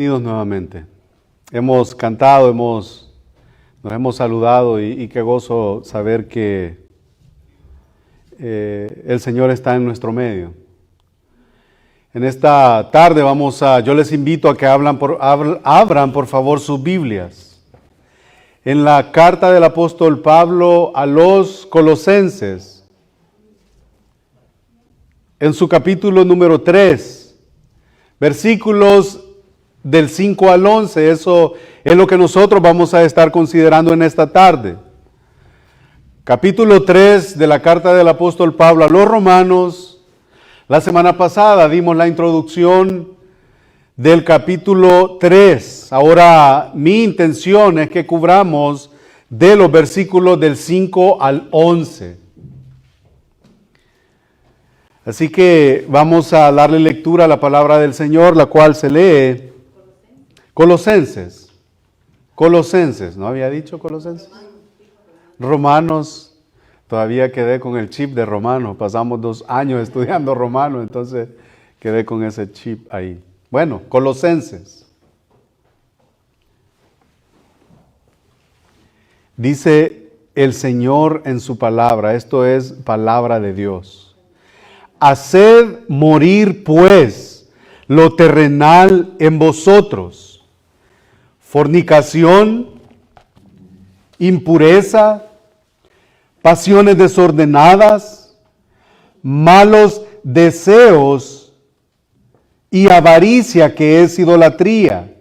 Bienvenidos nuevamente. Hemos cantado, nos hemos saludado y qué gozo saber que el Señor está en nuestro medio. En esta tarde yo les invito a que abran por favor sus Biblias. En la carta del apóstol Pablo a los Colosenses, en su capítulo número 3, versículos del 5 al 11, eso es lo que nosotros vamos a estar considerando en esta tarde. Capítulo 3 de la carta del apóstol Pablo a los romanos. La semana pasada dimos la introducción del capítulo 3. Ahora mi intención es que cubramos de los versículos del 5 al 11. Así que vamos a darle lectura a la palabra del Señor, la cual se lee Colosenses, ¿no había dicho Colosenses? Romanos, todavía quedé con el chip de Romanos, pasamos 2 años estudiando Romanos, entonces quedé con ese chip ahí. Bueno, Colosenses. Dice el Señor en su palabra, esto es palabra de Dios. Haced morir pues lo terrenal en vosotros. Fornicación, impureza, pasiones desordenadas, malos deseos y avaricia, que es idolatría,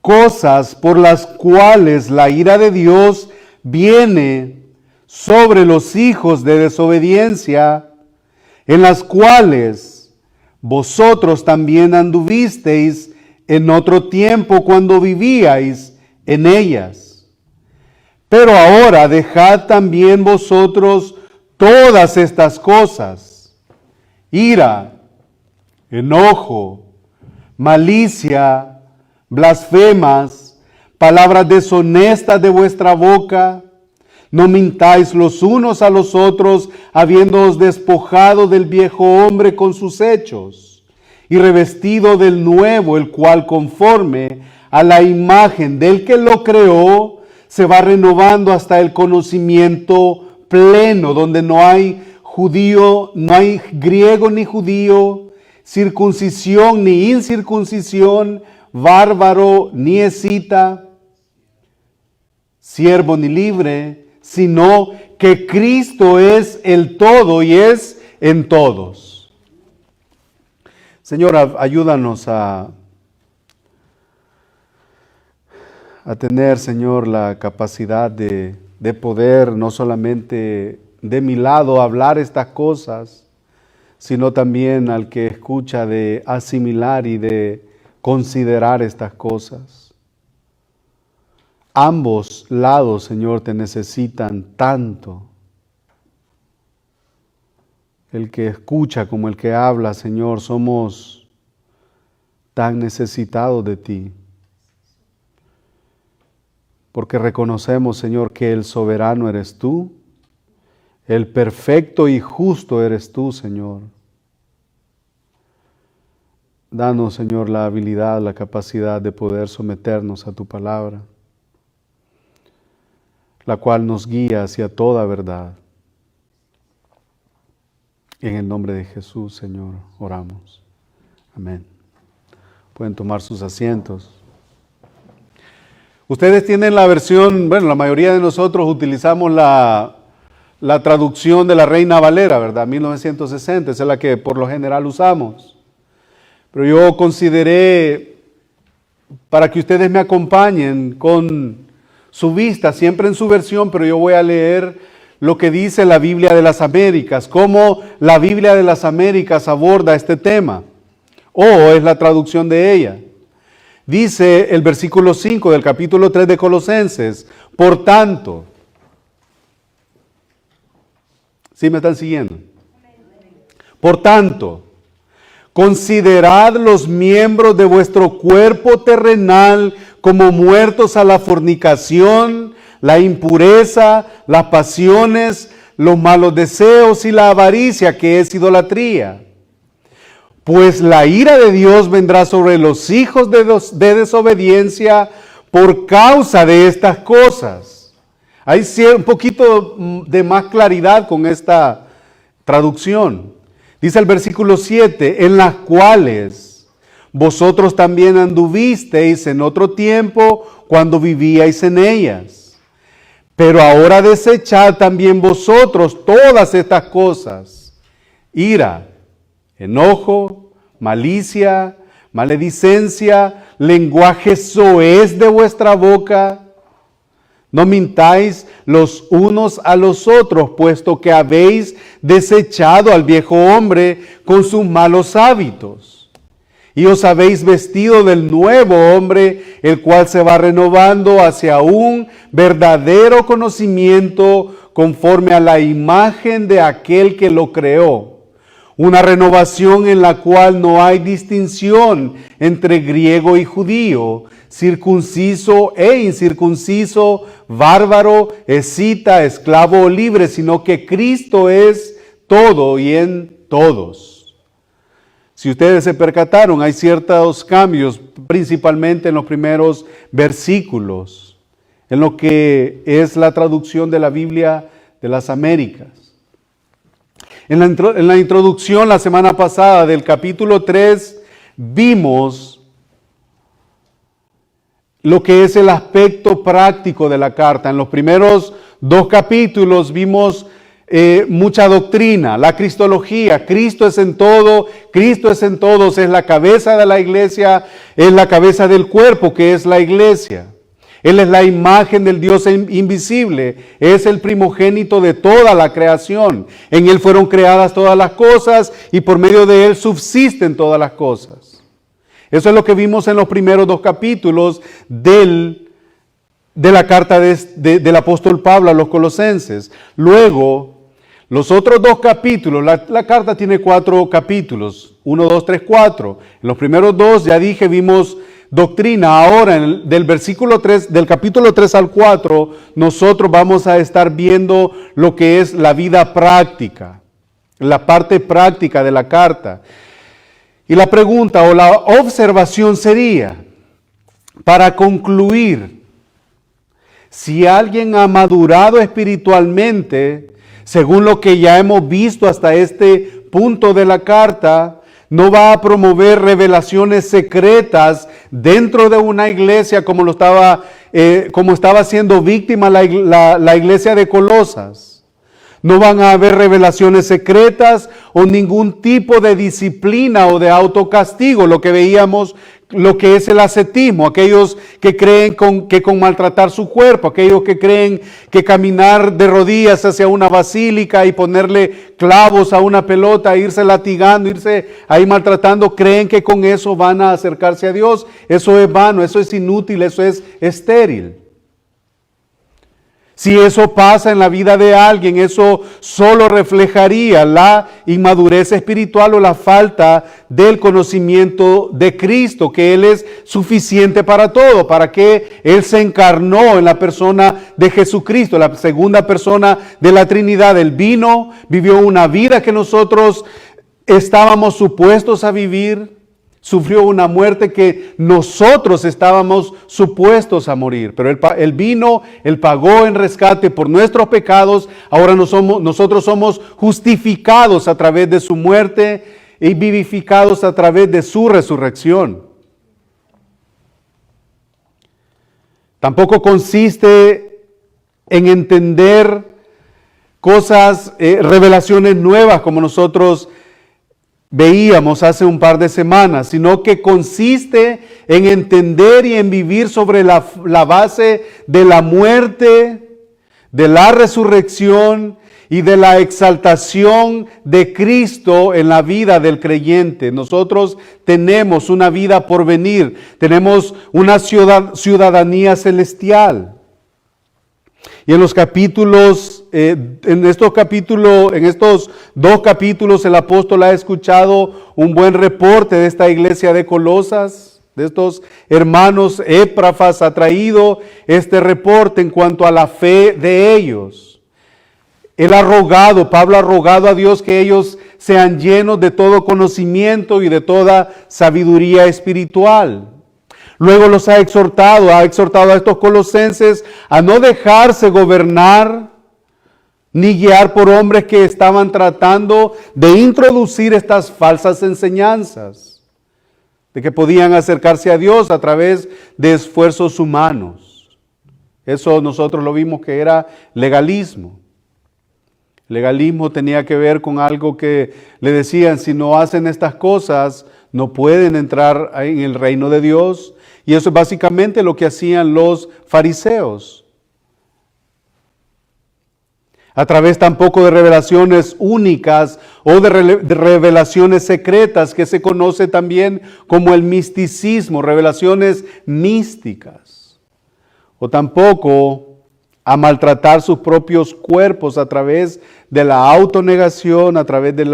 cosas por las cuales la ira de Dios viene sobre los hijos de desobediencia, en las cuales vosotros también anduvisteis en otro tiempo cuando vivíais en ellas. Pero ahora dejad también vosotros todas estas cosas: ira, enojo, malicia, blasfemas, palabras deshonestas de vuestra boca. No mintáis los unos a los otros, habiéndoos despojado del viejo hombre con sus hechos, y revestido del nuevo, el cual conforme a la imagen del que lo creó, se va renovando hasta el conocimiento pleno, donde no hay judío, no hay griego ni judío, circuncisión ni incircuncisión, bárbaro ni escita, siervo ni libre, sino que Cristo es el todo y es en todos. Señor, ayúdanos a tener, Señor, la capacidad de poder no solamente de mi lado hablar estas cosas, sino también al que escucha de asimilar y de considerar estas cosas. Ambos lados, Señor, te necesitan tanto. El que escucha como el que habla, Señor, somos tan necesitados de ti. Porque reconocemos, Señor, que el soberano eres tú, el perfecto y justo eres tú, Señor. Danos, Señor, la habilidad, la capacidad de poder someternos a tu palabra, la cual nos guía hacia toda verdad. En el nombre de Jesús, Señor, oramos. Amén. Pueden tomar sus asientos. Ustedes tienen la versión, la mayoría de nosotros utilizamos la traducción de la Reina Valera, ¿verdad? 1960, esa es la que por lo general usamos. Pero yo consideré, para que ustedes me acompañen con su vista, siempre en su versión, pero yo voy a leer lo que dice la Biblia de las Américas, cómo la Biblia de las Américas aborda este tema, o es la traducción de ella. Dice el versículo 5 del capítulo 3 de Colosenses: por tanto, ¿sí me están siguiendo? Por tanto, considerad los miembros de vuestro cuerpo terrenal como muertos a la fornicación, la impureza, las pasiones, los malos deseos y la avaricia, que es idolatría. pues la ira de Dios vendrá sobre los hijos de desobediencia por causa de estas cosas. Hay un poquito de más claridad con esta traducción. Dice el versículo 7, en las cuales vosotros también anduvisteis en otro tiempo cuando vivíais en ellas. Pero ahora desechad también vosotros todas estas cosas: ira, enojo, malicia, maledicencia, lenguaje soez de vuestra boca. No mintáis los unos a los otros, puesto que habéis desechado al viejo hombre con sus malos hábitos, y os habéis vestido del nuevo hombre, el cual se va renovando hacia un verdadero conocimiento conforme a la imagen de aquel que lo creó. Una renovación en la cual no hay distinción entre griego y judío, circunciso e incircunciso, bárbaro, escita, esclavo o libre, sino que Cristo es todo y en todos. Si ustedes se percataron, hay ciertos cambios, principalmente en los primeros versículos, en lo que es la traducción de la Biblia de las Américas. En la introducción la semana pasada del capítulo 3 vimos lo que es el aspecto práctico de la carta. En los primeros 2 capítulos vimos mucha doctrina, la cristología. Cristo es en todo, Cristo es en todos, es la cabeza de la iglesia, es la cabeza del cuerpo que es la iglesia. Él es la imagen del Dios invisible, es el primogénito de toda la creación. En Él fueron creadas todas las cosas y por medio de Él subsisten todas las cosas. Eso es lo que vimos en los primeros 2 capítulos de la carta del apóstol Pablo a los Colosenses. Luego, los otros 2 capítulos, la carta tiene 4 capítulos, 1, 2, 3, 4. En los primeros 2, ya dije, vimos doctrina. Ahora, del capítulo 3 al 4, nosotros vamos a estar viendo lo que es la vida práctica, la parte práctica de la carta. Y la pregunta o la observación sería, para concluir, si alguien ha madurado espiritualmente, según lo que ya hemos visto hasta este punto de la carta, no va a promover revelaciones secretas dentro de una iglesia como estaba siendo víctima la iglesia de Colosas. No van a haber revelaciones secretas o ningún tipo de disciplina o de autocastigo, lo que veíamos, lo que es el ascetismo, aquellos que creen que con maltratar su cuerpo, aquellos que creen que caminar de rodillas hacia una basílica y ponerle clavos a una pelota, irse latigando, irse ahí maltratando, creen que con eso van a acercarse a Dios. Eso es vano, eso es inútil, eso es estéril. Si eso pasa en la vida de alguien, eso solo reflejaría la inmadurez espiritual o la falta del conocimiento de Cristo, que Él es suficiente para todo, para que Él se encarnó en la persona de Jesucristo, la segunda persona de la Trinidad. Él vino, vivió una vida que nosotros estábamos supuestos a vivir. Sufrió una muerte que nosotros estábamos supuestos a morir, pero Él vino, Él pagó en rescate por nuestros pecados. Ahora nosotros somos justificados a través de su muerte y vivificados a través de su resurrección. Tampoco consiste en entender cosas, revelaciones nuevas como nosotros veíamos hace un par de semanas, sino que consiste en entender y en vivir sobre la base de la muerte, de la resurrección y de la exaltación de Cristo en la vida del creyente. Nosotros tenemos una vida por venir, tenemos una ciudadanía celestial. Y en los capítulos, en estos 2 capítulos, el apóstol ha escuchado un buen reporte de esta iglesia de Colosas, de estos hermanos. Epafras ha traído este reporte en cuanto a la fe de ellos. Pablo ha rogado a Dios que ellos sean llenos de todo conocimiento y de toda sabiduría espiritual. Luego los ha exhortado a estos colosenses a no dejarse gobernar ni guiar por hombres que estaban tratando de introducir estas falsas enseñanzas, de que podían acercarse a Dios a través de esfuerzos humanos. Eso nosotros lo vimos que era legalismo. Legalismo tenía que ver con algo que le decían, si no hacen estas cosas, no pueden entrar en el reino de Dios. Y eso es básicamente lo que hacían los fariseos. A través tampoco de revelaciones únicas o de revelaciones secretas, que se conoce también como el misticismo, revelaciones místicas. O tampoco a maltratar sus propios cuerpos a través de la autonegación, a través de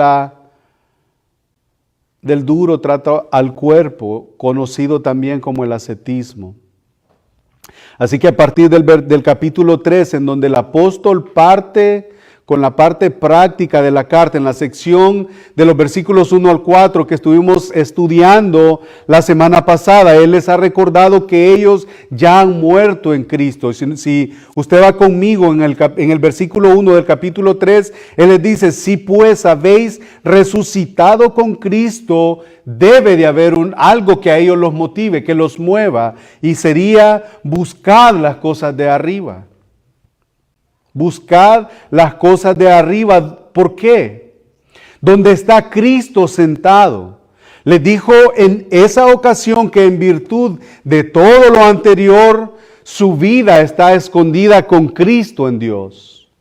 del duro trato al cuerpo, conocido también como el ascetismo. Así que a partir del capítulo 3, en donde el apóstol parte con la parte práctica de la carta, en la sección de los versículos 1 al 4 que estuvimos estudiando la semana pasada, él les ha recordado que ellos ya han muerto en Cristo. Si usted va conmigo en el versículo 1 del capítulo 3, él les dice, si pues habéis resucitado con Cristo, debe de haber algo que a ellos los motive, que los mueva, y sería buscar las cosas de arriba. Buscad las cosas de arriba. ¿Por qué? Donde está Cristo sentado. Les dijo en esa ocasión que en virtud de todo lo anterior, su vida está escondida con Cristo en Dios.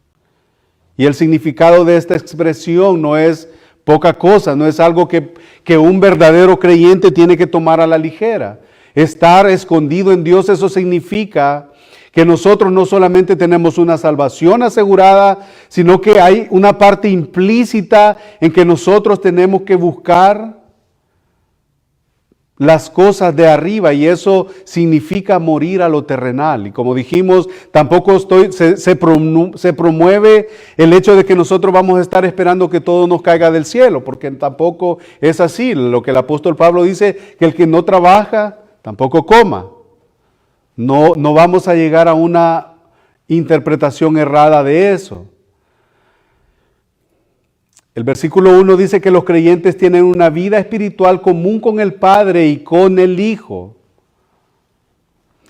Y el significado de esta expresión no es poca cosa, no es algo que un verdadero creyente tiene que tomar a la ligera. Estar escondido en Dios, eso significa que nosotros no solamente tenemos una salvación asegurada, sino que hay una parte implícita en que nosotros tenemos que buscar las cosas de arriba, y eso significa morir a lo terrenal. Y como dijimos, tampoco se promueve el hecho de que nosotros vamos a estar esperando que todo nos caiga del cielo, porque tampoco es así. Lo que el apóstol Pablo dice, que el que no trabaja, tampoco coma. No vamos a llegar a una interpretación errada de eso. El versículo 1 dice que los creyentes tienen una vida espiritual común con el Padre y con el Hijo.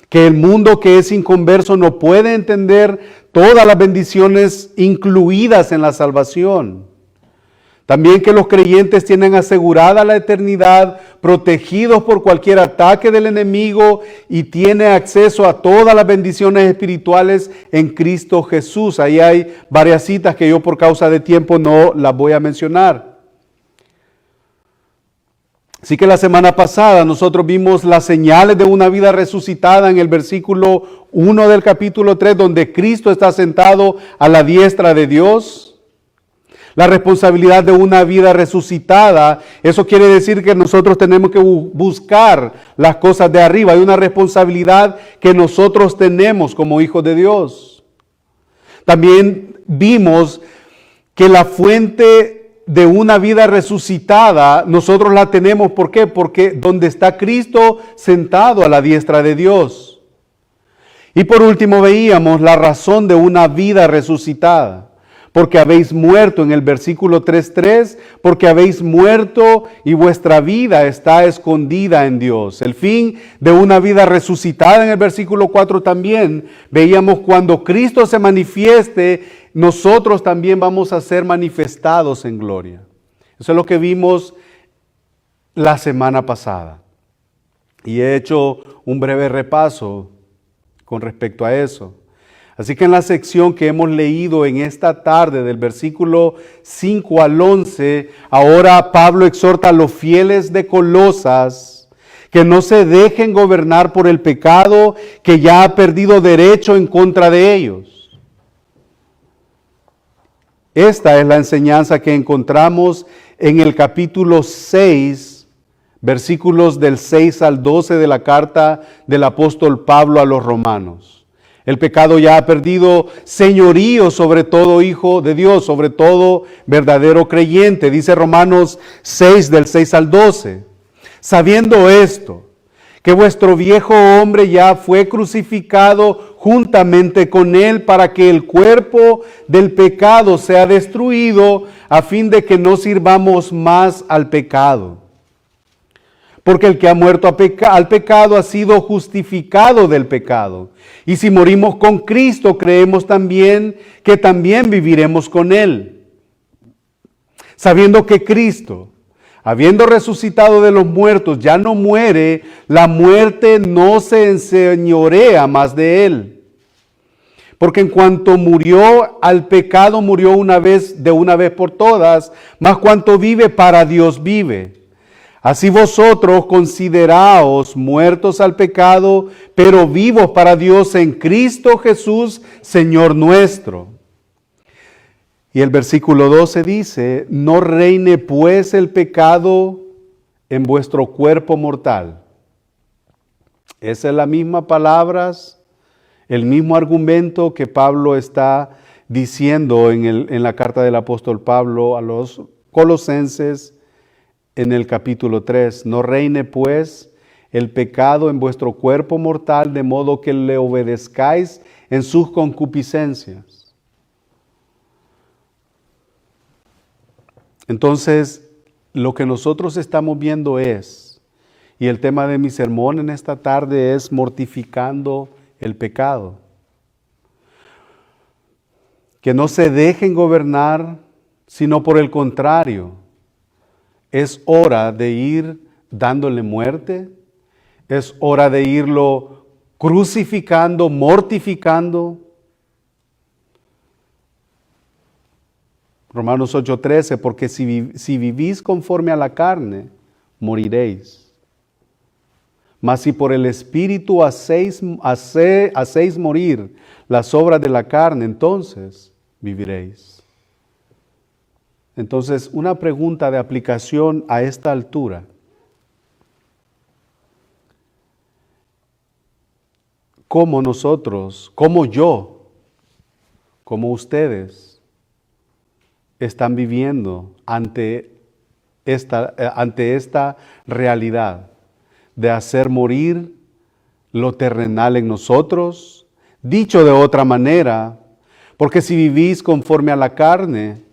Que el mundo que es inconverso no puede entender todas las bendiciones incluidas en la salvación. También que los creyentes tienen asegurada la eternidad, protegidos por cualquier ataque del enemigo, y tiene acceso a todas las bendiciones espirituales en Cristo Jesús. Ahí hay varias citas que yo por causa de tiempo no las voy a mencionar. Así que la semana pasada nosotros vimos las señales de una vida resucitada en el versículo 1 del capítulo 3, donde Cristo está sentado a la diestra de Dios. La responsabilidad de una vida resucitada, eso quiere decir que nosotros tenemos que buscar las cosas de arriba. Hay una responsabilidad que nosotros tenemos como hijos de Dios. También vimos que la fuente de una vida resucitada, nosotros la tenemos. ¿Por qué? Porque donde está Cristo sentado a la diestra de Dios. Y por último veíamos la razón de una vida resucitada. Porque habéis muerto en el versículo 3:3, porque habéis muerto y vuestra vida está escondida en Dios. El fin de una vida resucitada en el versículo 4 también veíamos cuando Cristo se manifieste, nosotros también vamos a ser manifestados en gloria. Eso es lo que vimos la semana pasada. Y he hecho un breve repaso con respecto a eso. Así que en la sección que hemos leído en esta tarde, del versículo 5 al 11, ahora Pablo exhorta a los fieles de Colosas que no se dejen gobernar por el pecado que ya ha perdido derecho en contra de ellos. Esta es la enseñanza que encontramos en el capítulo 6, versículos del 6 al 12 de la carta del apóstol Pablo a los romanos. El pecado ya ha perdido señorío sobre todo hijo de Dios, sobre todo verdadero creyente. Dice Romanos 6, del 6 al 12. Sabiendo esto, que vuestro viejo hombre ya fue crucificado juntamente con él para que el cuerpo del pecado sea destruido, a fin de que no sirvamos más al pecado. Porque el que ha muerto al pecado ha sido justificado del pecado. Y si morimos con Cristo, creemos también que también viviremos con Él. Sabiendo que Cristo, habiendo resucitado de los muertos, ya no muere, la muerte no se enseñorea más de Él. Porque en cuanto murió al pecado, murió de una vez por todas, mas cuanto vive, para Dios vive. Así vosotros consideraos muertos al pecado, pero vivos para Dios en Cristo Jesús, Señor nuestro. Y el versículo 12 dice, no reine pues el pecado en vuestro cuerpo mortal. Esa es la misma palabras, el mismo argumento que Pablo está diciendo en la carta del apóstol Pablo a los Colosenses, en el capítulo 3, no reine pues el pecado en vuestro cuerpo mortal, de modo que le obedezcáis en sus concupiscencias. Entonces, lo que nosotros estamos viendo es, y el tema de mi sermón en esta tarde es mortificando el pecado. Que no se dejen gobernar, sino por el contrario. Es hora de ir dándole muerte, es hora de irlo crucificando, mortificando. Romanos 8:13, porque si vivís conforme a la carne, moriréis. Mas si por el Espíritu hacéis morir las obras de la carne, entonces viviréis. Entonces, una pregunta de aplicación a esta altura. ¿Cómo nosotros, cómo yo, cómo ustedes están viviendo ante esta realidad de hacer morir lo terrenal en nosotros? Dicho de otra manera, porque si vivís conforme a la carne,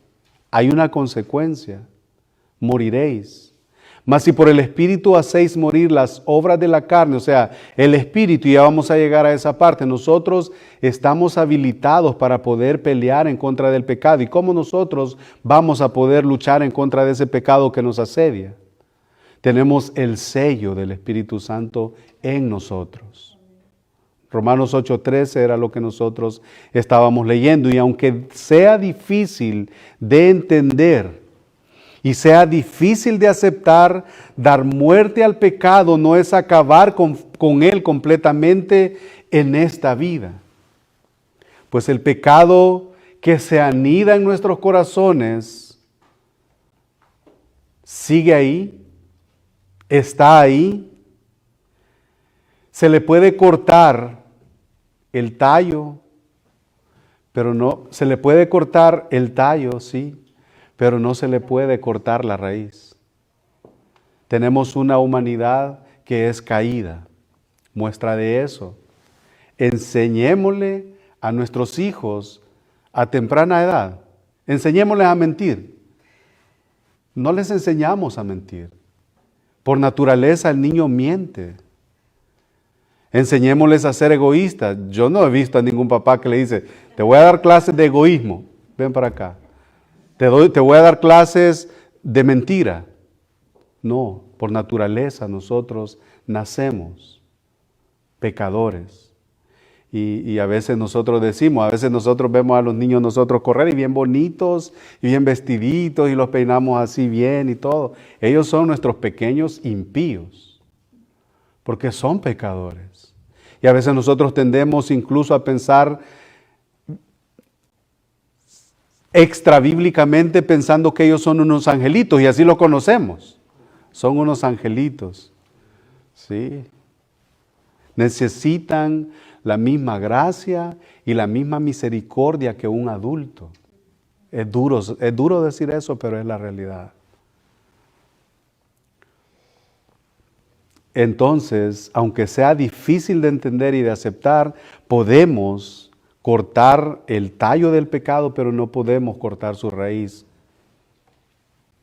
hay una consecuencia, moriréis. Mas si por el Espíritu hacéis morir las obras de la carne, o sea, el Espíritu, y ya vamos a llegar a esa parte, nosotros estamos habilitados para poder pelear en contra del pecado. ¿Y cómo nosotros vamos a poder luchar en contra de ese pecado que nos asedia? Tenemos el sello del Espíritu Santo en nosotros. Romanos 8:13 era lo que nosotros estábamos leyendo, y aunque sea difícil de entender y sea difícil de aceptar, dar muerte al pecado no es acabar con él completamente en esta vida. Pues el pecado que se anida en nuestros corazones sigue ahí, está ahí. Se le puede cortar el tallo, pero no, se le puede cortar el tallo, sí, pero no se le puede cortar la raíz. Tenemos una humanidad que es caída. Muestra de eso. Enseñémosle a nuestros hijos a temprana edad, enseñémosles a mentir. No les enseñamos a mentir. Por naturaleza el niño miente. Enseñémosles a ser egoístas. Yo no he visto a ningún papá que le dice, te voy a dar clases de egoísmo, ven para acá. Te voy a dar clases de mentira. No, por naturaleza nosotros nacemos pecadores. Y a veces nosotros decimos, a veces nosotros vemos a los niños nosotros correr y bien bonitos y bien vestiditos y los peinamos así bien y todo. Ellos son nuestros pequeños impíos, porque son pecadores. Y a veces nosotros tendemos incluso a pensar extrabíblicamente pensando que ellos son unos angelitos, y así lo conocemos. Son unos angelitos, ¿sí? Necesitan la misma gracia y la misma misericordia que un adulto. Es duro decir eso, pero es la realidad. Entonces, aunque sea difícil de entender y de aceptar, podemos cortar el tallo del pecado, pero no podemos cortar su raíz.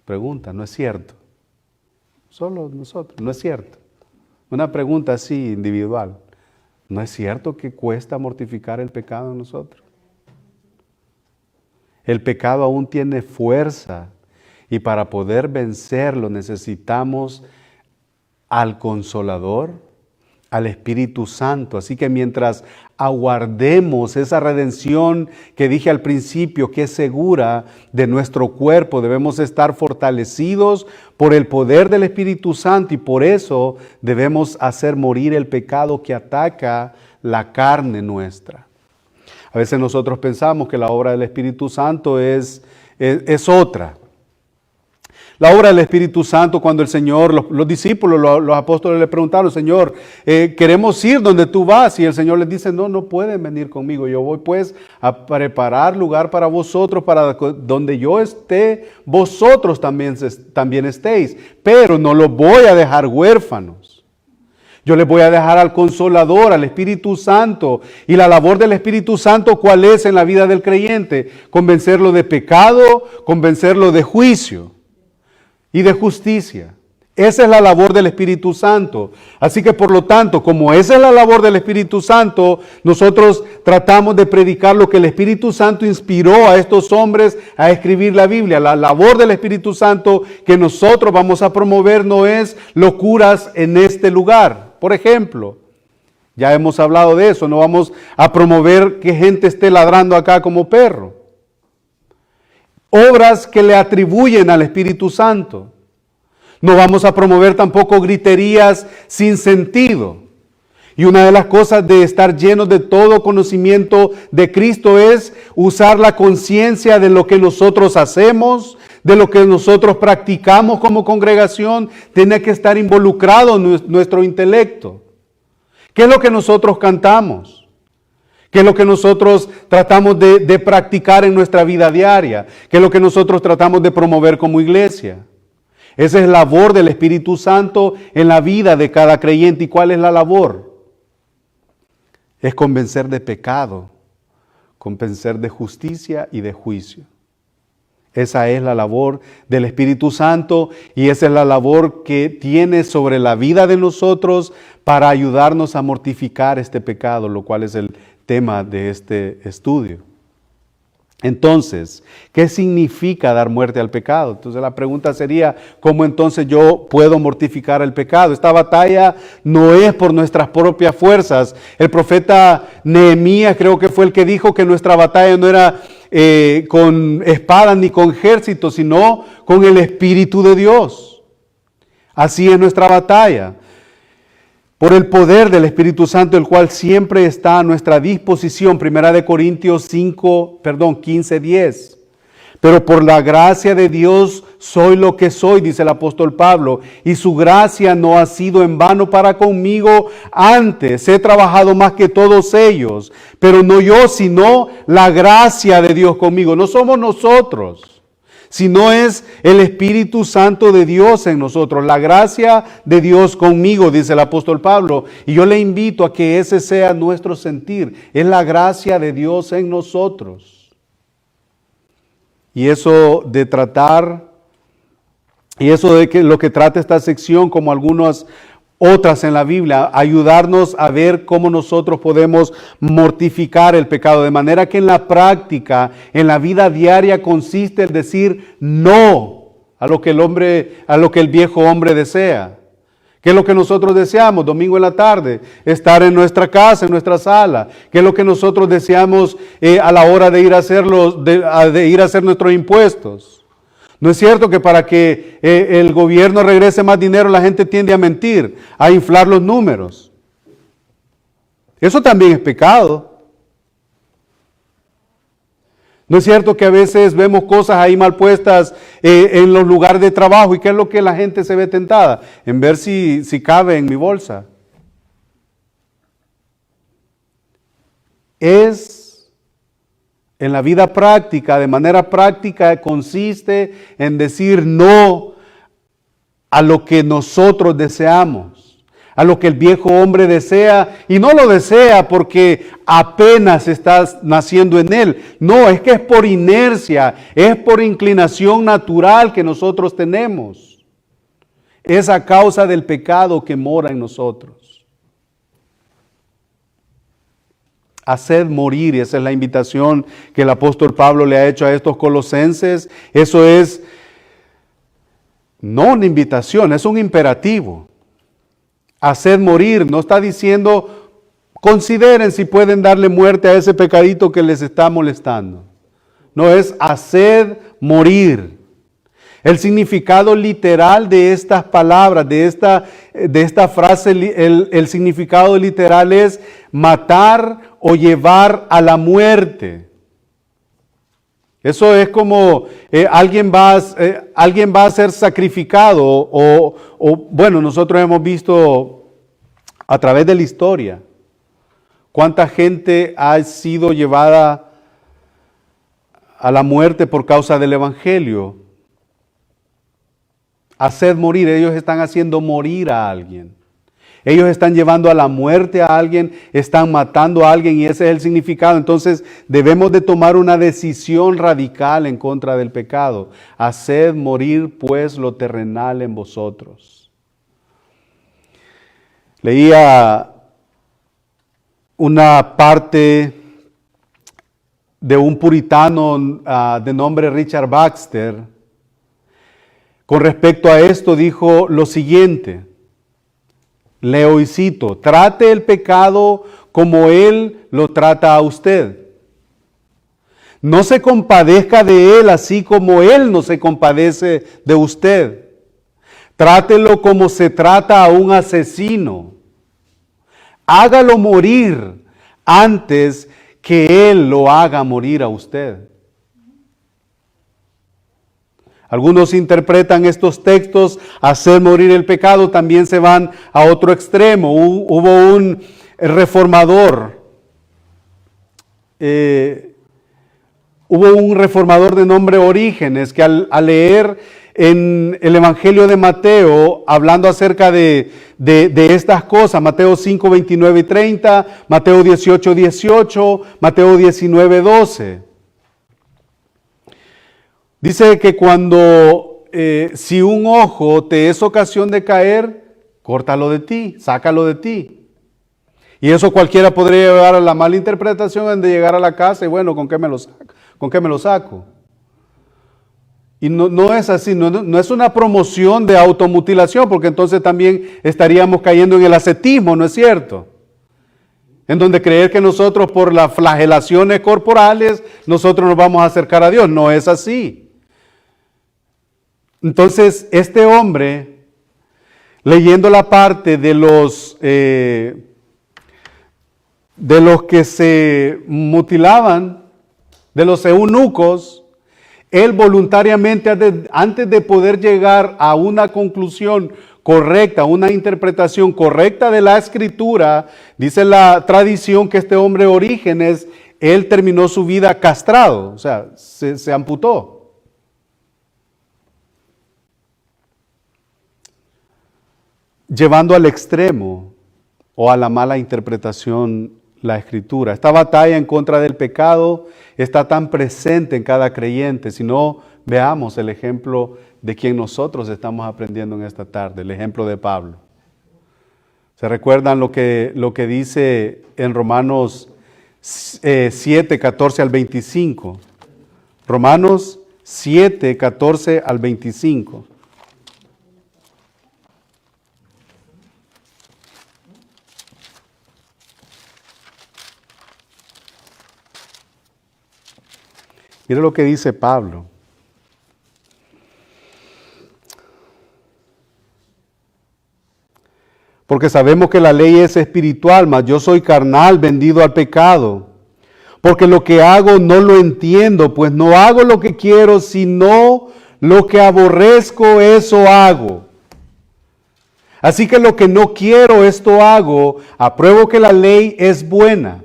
Pregunta, ¿no es cierto? Solo nosotros, no es cierto. Una pregunta así individual. ¿No es cierto que cuesta mortificar el pecado en nosotros? El pecado aún tiene fuerza y para poder vencerlo necesitamos al Consolador, al Espíritu Santo. Así que mientras aguardemos esa redención que dije al principio, que es segura de nuestro cuerpo, debemos estar fortalecidos por el poder del Espíritu Santo y por eso debemos hacer morir el pecado que ataca la carne nuestra. A veces nosotros pensamos que la obra del Espíritu Santo es otra. La obra del Espíritu Santo, cuando el Señor, los discípulos, los apóstoles le preguntaron, Señor, queremos ir donde tú vas. Y el Señor les dice, no pueden venir conmigo. Yo voy pues a preparar lugar para vosotros, para donde yo esté, vosotros también estéis. Pero no los voy a dejar huérfanos. Yo les voy a dejar al Consolador, al Espíritu Santo. Y la labor del Espíritu Santo, ¿cuál es en la vida del creyente? Convencerlo de pecado, convencerlo de juicio y de justicia. Esa es la labor del Espíritu Santo. Así que por lo tanto, como esa es la labor del Espíritu Santo, nosotros tratamos de predicar lo que el Espíritu Santo inspiró a estos hombres a escribir la Biblia. La labor del Espíritu Santo que nosotros vamos a promover no es locuras en este lugar. Por ejemplo, ya hemos hablado de eso, no vamos a promover que gente esté ladrando acá como perro. Obras que le atribuyen al Espíritu Santo. No vamos a promover tampoco griterías sin sentido. Y una de las cosas de estar llenos de todo conocimiento de Cristo es usar la conciencia de lo que nosotros hacemos, de lo que nosotros practicamos como congregación. Tiene que estar involucrado nuestro intelecto. ¿Qué es lo que nosotros cantamos? ¿Qué es lo que nosotros tratamos de practicar en nuestra vida diaria? ¿Qué es lo que nosotros tratamos de promover como iglesia? Esa es la labor del Espíritu Santo en la vida de cada creyente. ¿Y cuál es la labor? Es convencer de pecado, convencer de justicia y de juicio. Esa es la labor del Espíritu Santo y esa es la labor que tiene sobre la vida de nosotros para ayudarnos a mortificar este pecado, lo cual es el tema de este estudio. Entonces, ¿qué significa dar muerte al pecado? Entonces la pregunta sería, ¿cómo entonces yo puedo mortificar el pecado? Esta batalla no es por nuestras propias fuerzas. El profeta Nehemías creo que fue el que dijo que nuestra batalla no era con espadas ni con ejércitos, sino con el Espíritu de Dios. Así es nuestra batalla. Por el poder del Espíritu Santo, el cual siempre está a nuestra disposición. 1 Corintios 15:10. Pero por la gracia de Dios soy lo que soy, dice el apóstol Pablo, y su gracia no ha sido en vano para conmigo. Antes he trabajado más que todos ellos, pero no yo, sino la gracia de Dios conmigo. No somos nosotros, sino es el Espíritu Santo de Dios en nosotros. La gracia de Dios conmigo, dice el apóstol Pablo. Y yo le invito a que ese sea nuestro sentir. Es la gracia de Dios en nosotros. Y eso de tratar, y eso de que lo que trata esta sección, como algunas otras en la Biblia, ayudarnos a ver cómo nosotros podemos mortificar el pecado, de manera que en la práctica, en la vida diaria, consiste el decir no a lo que el viejo hombre desea. ¿Qué es lo que nosotros deseamos? Domingo en la tarde, estar en nuestra casa, en nuestra sala. ¿Qué es lo que nosotros deseamos a la hora de ir a hacer nuestros impuestos? ¿No es cierto que para que el gobierno regrese más dinero la gente tiende a mentir, a inflar los números? Eso también es pecado. ¿No es cierto que a veces vemos cosas ahí mal puestas en los lugares de trabajo? ¿Y qué es lo que la gente se ve tentada? En ver si cabe en mi bolsa. es en la vida práctica, de manera práctica, consiste en decir no a lo que nosotros deseamos, a lo que el viejo hombre desea, y no lo desea porque apenas estás naciendo en él. No, es que es por inercia, es por inclinación natural que nosotros tenemos. Es a causa del pecado que mora en nosotros. Haced morir, y esa es la invitación que el apóstol Pablo le ha hecho a estos colosenses. Eso es no una invitación, es un imperativo. Haced morir, no está diciendo consideren si pueden darle muerte a ese pecadito que les está molestando. No, es haced morir. El significado literal de estas palabras, de esta frase, el significado literal es matar o llevar a la muerte. Eso es como alguien va a ser sacrificado o bueno, nosotros hemos visto a través de la historia cuánta gente ha sido llevada a la muerte por causa del evangelio. Haced morir, ellos están haciendo morir a alguien. Ellos están llevando a la muerte a alguien, están matando a alguien y ese es el significado. Entonces debemos de tomar una decisión radical en contra del pecado. Haced morir pues lo terrenal en vosotros. Leía una parte de un puritano de nombre Richard Baxter. Con respecto a esto dijo lo siguiente, leo y cito, trate el pecado como él lo trata a usted. No se compadezca de él así como él no se compadece de usted. Trátelo como se trata a un asesino. Hágalo morir antes que él lo haga morir a usted. Algunos interpretan estos textos, hacer morir el pecado, también se van a otro extremo. Hubo un reformador, de nombre Orígenes, que al leer en el Evangelio de Mateo, hablando acerca de estas cosas, Mateo 5, 29 y 30, Mateo 18, 18, Mateo 19, 12, dice que cuando, si un ojo te es ocasión de caer, córtalo de ti, sácalo de ti. Y eso cualquiera podría llevar a la mala interpretación de llegar a la casa y bueno, ¿con qué me lo saco? ¿Con qué me lo saco? Y no es así, no es una promoción de automutilación, porque entonces también estaríamos cayendo en el ascetismo, ¿no es cierto? En donde creer que nosotros por las flagelaciones corporales, nosotros nos vamos a acercar a Dios. No es así. Entonces, este hombre, leyendo la parte de los que se mutilaban, de los eunucos, él voluntariamente, antes de poder llegar a una conclusión correcta, una interpretación correcta de la Escritura, dice la tradición que este hombre Orígenes, él terminó su vida castrado, o sea, se amputó. Llevando al extremo o a la mala interpretación la Escritura. Esta batalla en contra del pecado está tan presente en cada creyente. Si no, veamos el ejemplo de quien nosotros estamos aprendiendo en esta tarde, el ejemplo de Pablo. ¿Se recuerdan lo que dice en Romanos 7, 14 al 25? Romanos 7, 14 al 25. Mira lo que dice Pablo. Porque sabemos que la ley es espiritual, mas yo soy carnal, vendido al pecado. Porque lo que hago no lo entiendo, pues no hago lo que quiero, sino lo que aborrezco, eso hago. Así que lo que no quiero, esto hago. Apruebo que la ley es buena.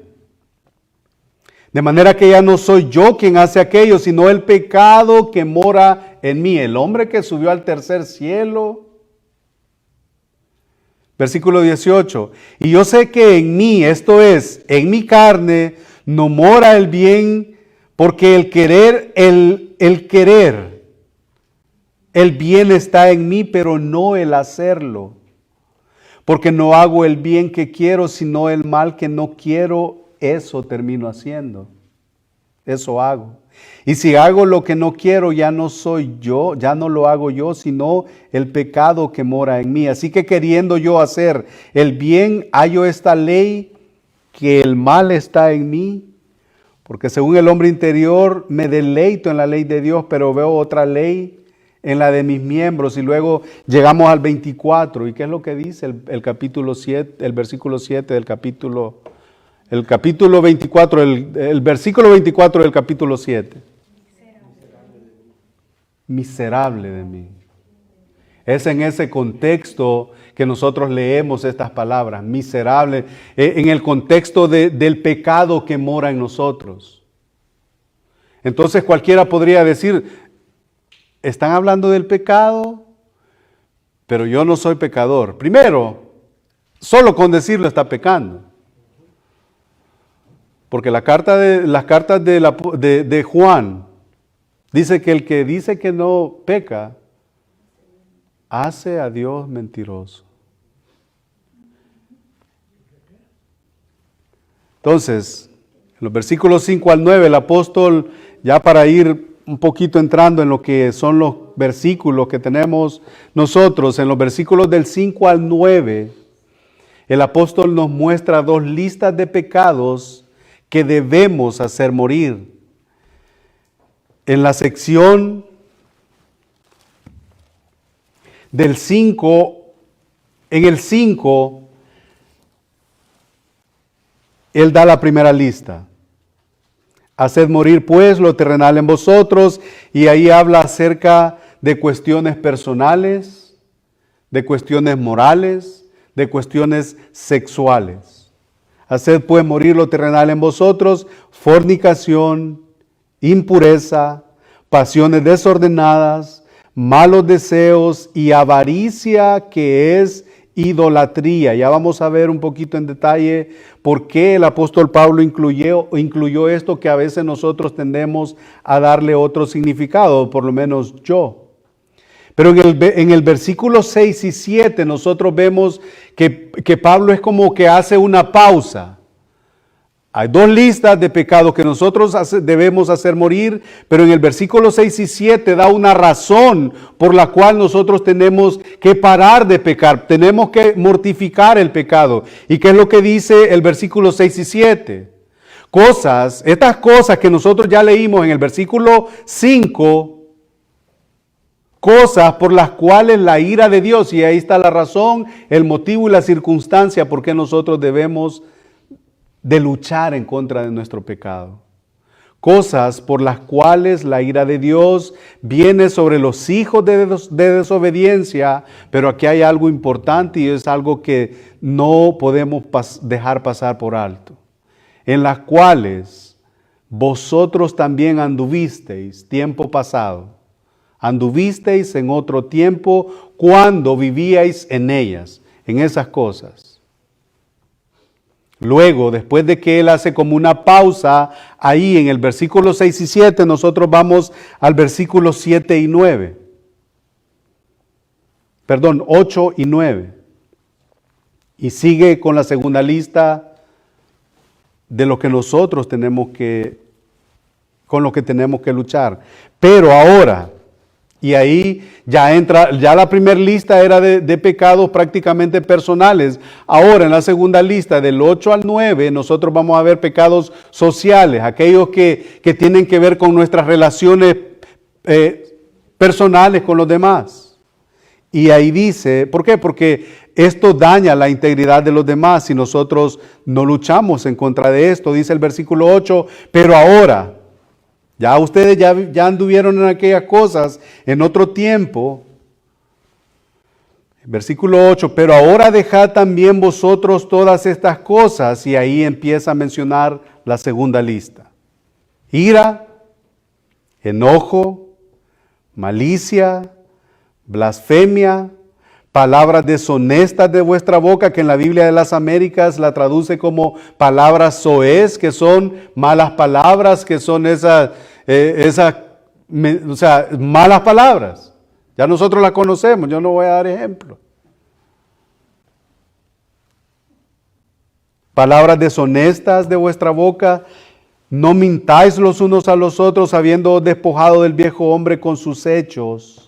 De manera que ya no soy yo quien hace aquello, sino el pecado que mora en mí. El hombre que subió al tercer cielo. Versículo 18. Y yo sé que en mí, esto es, en mi carne, no mora el bien, porque el querer, el bien está en mí, pero no el hacerlo. Porque no hago el bien que quiero, sino el mal que no quiero, eso termino haciendo. Eso hago. Y si hago lo que no quiero, ya no soy yo, ya no lo hago yo, sino el pecado que mora en mí. Así que queriendo yo hacer el bien, hallo esta ley, que el mal está en mí. Porque según el hombre interior me deleito en la ley de Dios, pero veo otra ley en la de mis miembros. Y luego llegamos al 24. ¿Y qué es lo que dice el capítulo 7, el versículo 7 del capítulo 24, el versículo 24 del capítulo 7? Miserable de mí. Es en ese contexto que nosotros leemos estas palabras, miserable, en el contexto del pecado que mora en nosotros. Entonces cualquiera podría decir, están hablando del pecado, pero yo no soy pecador. Primero, solo con decirlo está pecando. Porque las cartas de Juan dice que el que dice que no peca, hace a Dios mentiroso. Entonces, en los versículos 5 al 9, el apóstol, ya para ir un poquito entrando en lo que son los versículos que tenemos nosotros, en los versículos del 5 al 9, el apóstol nos muestra dos listas de pecados que debemos hacer morir. En la sección del 5, en el 5, él da la primera lista. Haced morir pues lo terrenal en vosotros, y ahí habla acerca de cuestiones personales, de cuestiones morales, de cuestiones sexuales. Haced pues morir lo terrenal en vosotros, fornicación, impureza, pasiones desordenadas, malos deseos y avaricia, que es idolatría. Ya vamos a ver un poquito en detalle por qué el apóstol Pablo incluyó esto, que a veces nosotros tendemos a darle otro significado, por lo menos yo. Pero en el versículo 6 y 7 nosotros vemos que Pablo es como que hace una pausa. Hay dos listas de pecados que nosotros debemos hacer morir, pero en el versículo 6 y 7 da una razón por la cual nosotros tenemos que parar de pecar, tenemos que mortificar el pecado. ¿Y qué es lo que dice el versículo 6 y 7? Estas cosas que nosotros ya leímos en el versículo 5, cosas por las cuales la ira de Dios, y ahí está la razón, el motivo y la circunstancia por qué nosotros debemos de luchar en contra de nuestro pecado. Cosas por las cuales la ira de Dios viene sobre los hijos de desobediencia, pero aquí hay algo importante y es algo que no podemos dejar pasar por alto. En las cuales vosotros también anduvisteis tiempo pasado. Anduvisteis en otro tiempo cuando vivíais en ellas, en esas cosas. Luego, después de que él hace como una pausa, ahí en el versículo 6 y 7, nosotros vamos al versículo 7 y 9. Perdón, 8 y 9. Y sigue con la segunda lista de lo que nosotros con lo que tenemos que luchar. Pero ahora, y ahí ya la primera lista era de pecados prácticamente personales. Ahora en la segunda lista, del 8 al 9, nosotros vamos a ver pecados sociales, aquellos que tienen que ver con nuestras relaciones personales con los demás. Y ahí dice, ¿por qué? Porque esto daña la integridad de los demás si nosotros no luchamos en contra de esto. Dice el versículo 8, pero ahora, ya ustedes ya anduvieron en aquellas cosas en otro tiempo. Versículo 8, pero ahora dejad también vosotros todas estas cosas, y ahí empieza a mencionar la segunda lista. ira, enojo, malicia, blasfemia, palabras deshonestas de vuestra boca, que en la Biblia de las Américas la traduce como palabras soez, que son malas palabras, que son malas palabras. Ya nosotros las conocemos, yo no voy a dar ejemplo. Palabras deshonestas de vuestra boca, no mintáis los unos a los otros, habiendo despojado del viejo hombre con sus hechos.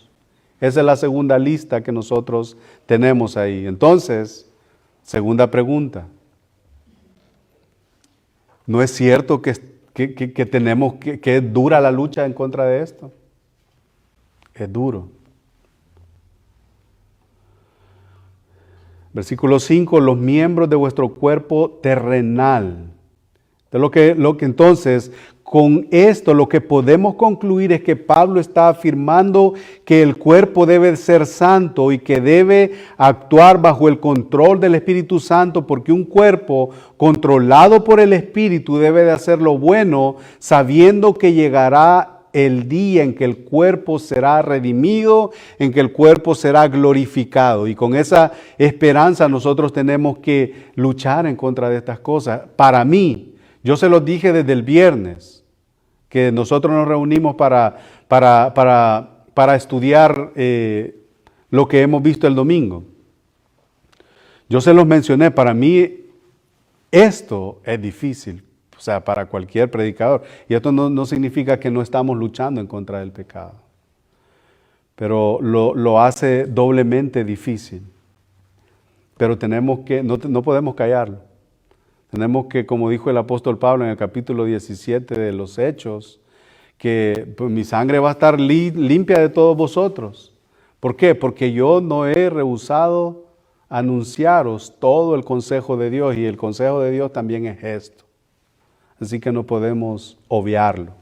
Esa es la segunda lista que nosotros tenemos ahí. Entonces, segunda pregunta. ¿No es cierto que es dura la lucha en contra de esto? Es duro. Versículo 5, los miembros de vuestro cuerpo terrenal. Entonces, con esto lo que podemos concluir es que Pablo está afirmando que el cuerpo debe ser santo y que debe actuar bajo el control del Espíritu Santo, porque un cuerpo controlado por el Espíritu debe de hacer lo bueno, sabiendo que llegará el día en que el cuerpo será redimido, en que el cuerpo será glorificado. Y con esa esperanza nosotros tenemos que luchar en contra de estas cosas. Para mí, yo se los dije desde el viernes, que nosotros nos reunimos para estudiar lo que hemos visto el domingo. Yo se los mencioné, para mí esto es difícil, o sea, para cualquier predicador. Y esto no significa que no estamos luchando en contra del pecado, pero lo hace doblemente difícil. Pero no podemos callarlo. Tenemos que, como dijo el apóstol Pablo en el capítulo 17 de los Hechos, que pues, mi sangre va a estar limpia de todos vosotros. ¿Por qué? Porque yo no he rehusado anunciaros todo el consejo de Dios, y el consejo de Dios también es esto. Así que no podemos obviarlo.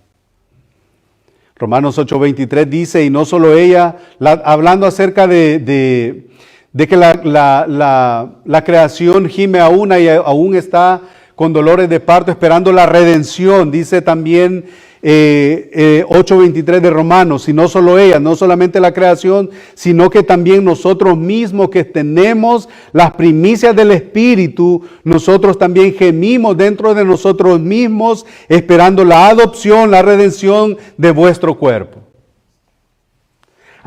Romanos 8:23 dice, y no solo ella, hablando acerca de que la creación gime a una y aún está con dolores de parto esperando la redención. Dice también 8:23 de Romanos, y no solo ella, no solamente la creación, sino que también nosotros mismos que tenemos las primicias del Espíritu, nosotros también gemimos dentro de nosotros mismos esperando la adopción, la redención de vuestro cuerpo.